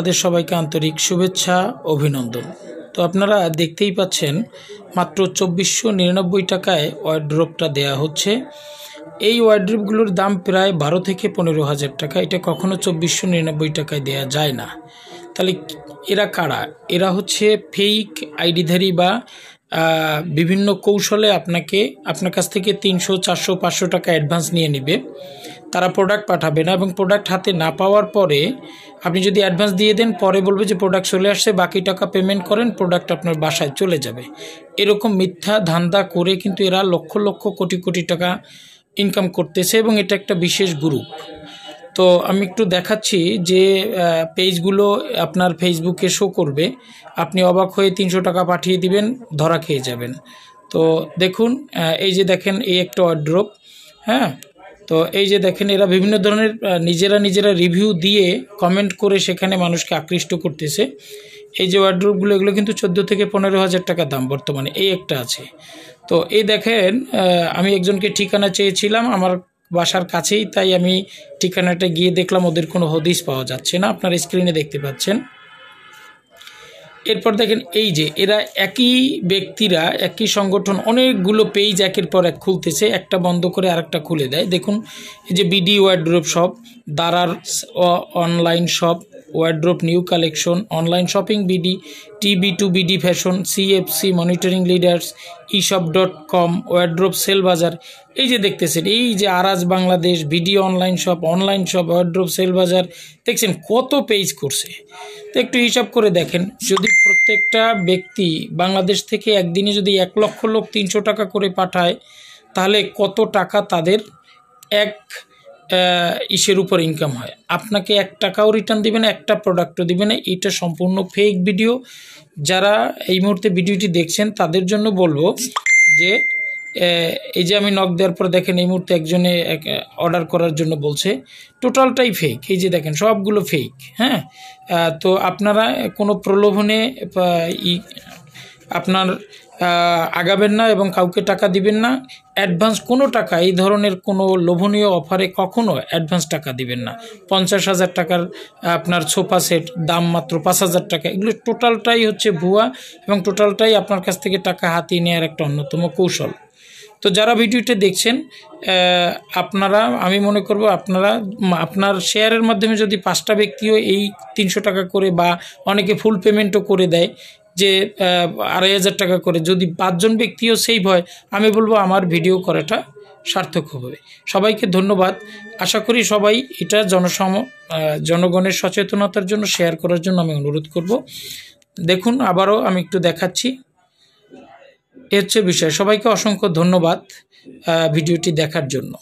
তাদের সবাইকে আন্তরিক শুভেচ্ছা অভিনন্দন। তো আপনারা দেখতেই পাচ্ছেন মাত্র 2499 টাকায় ওয়ার্ড্রোবটা দেয়া হচ্ছে। এই ওয়ার্ড্রোবগুলোর দাম প্রায় 12 থেকে 15,000 টাকা। এটা কখনো 2499 টাকায় দেয়া যায় না। তাহলে এরা কারা? এরা হচ্ছে ফেক আইডিধারী বা বিভিন্ন কৌশলে আপনার কাছ থেকে 300, 400, 500 টাকা অ্যাডভান্স নিয়ে নেবে। তারা প্রোডাক্ট পাঠাবে না এবং প্রোডাক্ট হাতে না পাওয়ার পরে আপনি যদি অ্যাডভান্স দিয়ে দেন, পরে বলবে যে প্রোডাক্ট চলে আসছে, বাকি টাকা পেমেন্ট করেন, প্রোডাক্ট আপনার বাসায় চলে যাবে। এরকম মিথ্যা ধান্দা করে কিন্তু এরা লক্ষ লক্ষ কোটি কোটি টাকা ইনকাম করতেছে এবং এটা একটা বিশেষ গ্রুপ। তো আমি একটু দেখাচ্ছি যে পেজগুলো আপনার ফেসবুকে শো করবে, আপনি অবাক হয়ে 300 টাকা পাঠিয়ে দিবেন, ধরা খেয়ে যাবেন। তো দেখুন, এই যে দেখেন, এই একটা ওয়ার্ড্রোব। হ্যাঁ, তো এই যে দেখেন, এরা বিভিন্ন ধরনের নিজেরা রিভিউ দিয়ে কমেন্ট করে সেখানে মানুষকে আকৃষ্ট করতেছে। এই যে ওয়ার্ড্রোবগুলো, এগুলো কিন্তু 14 থেকে 15,000 টাকা দাম বর্তমানে। এই একটা আছে। তো এই দেখেন, আমি একজনকে ঠিকানা চেয়েছিলাম আমার বাসার কাছেই, তাই আমি ঠিকানাটা গিয়ে দেখলাম ওদের কোনো হদিস পাওয়া যাচ্ছে না। আপনার স্ক্রিনে দেখতে পাচ্ছেন। এরপর দেখেন, এই যে এরা একই ব্যক্তিরা, একই সংগঠন অনেকগুলো পেজ একের পর এক খুলতেছে, একটা বন্ধ করে আরেকটা খুলে দেয়। দেখুন, এই যে বিডি ওয়ার্ড্রোব শপ, দারার online shop, wardrobe new collection, online shopping BD, TB2 BD fashion, CFC monitoring leaders, eShop.com, wardrobe sale Bazar. এই যে দেখতেছেন, এই যে আরাজ Bangladesh, BD online shop, wardrobe sale Bazar, দেখছেন কত পেজ করছে। তো একটু হিসাব করে দেখেন, যদি প্রত্যেকটা ব্যক্তি বাংলাদেশ থেকে একদিনে যদি 1 লক্ষ লোক 300 টাকা করে পাঠায়, তাহলে কত টাকা তাদের এক ইসের উপর ইনকাম হয়। আপনাকে 1 টাকাও রিটার্ন দিবে না, একটা প্রোডাক্টও দিবে না। এটা সম্পূর্ণ ফেক ভিডিও। যারা এই মুহূর্তে ভিডিওটি দেখছেন তাদের জন্য বলবো যে এই যে আমি নক দেওয়ার পর দেখেন, এই মুহূর্তে একজনে অর্ডার করার জন্য বলছে, টোটালটাই ফেক। এই যে দেখেন, সবগুলো ফেক। হ্যাঁ, তো আপনারা কোনো প্রলোভনে আপনার আগাবেন না এবং কাউকে টাকা দিবেন না। অ্যাডভান্স কোনো টাকা, এই ধরনের কোনো লোভনীয় অফারে কখনো অ্যাডভান্স টাকা দিবেন না। 50,000 টাকার আপনার সোফা সেট, দাম মাত্র 5,000 টাকা। এগুলো টোটালটাই হচ্ছে ভুয়া এবং টোটালটাই আপনার কাছ থেকে টাকা হাতিয়ে নেওয়ার একটা অন্যতম কৌশল। তো যারা ভিডিওটা দেখছেন, আপনারা, আমি মনে করব আপনার শেয়ারের মাধ্যমে যদি 5টা ব্যক্তিও এই 300 টাকা করে, বা অনেকে ফুল পেমেন্টও করে দেয় যে 2,500 টাকা করে, যদি 5 জন ব্যক্তিও সেভ হয়, আমি বলবো আমার ভিডিও করাটা সার্থক হবে। সবাইকে ধন্যবাদ। আশা করি সবাই এটা জনগণের সচেতনতার জন্য শেয়ার করার জন্য আমি অনুরোধ করব। দেখুন, আবারও আমি একটু দেখাচ্ছি। এ হচ্ছে বিষয়। সবাইকে অসংখ্য ধন্যবাদ ভিডিওটি দেখার জন্য।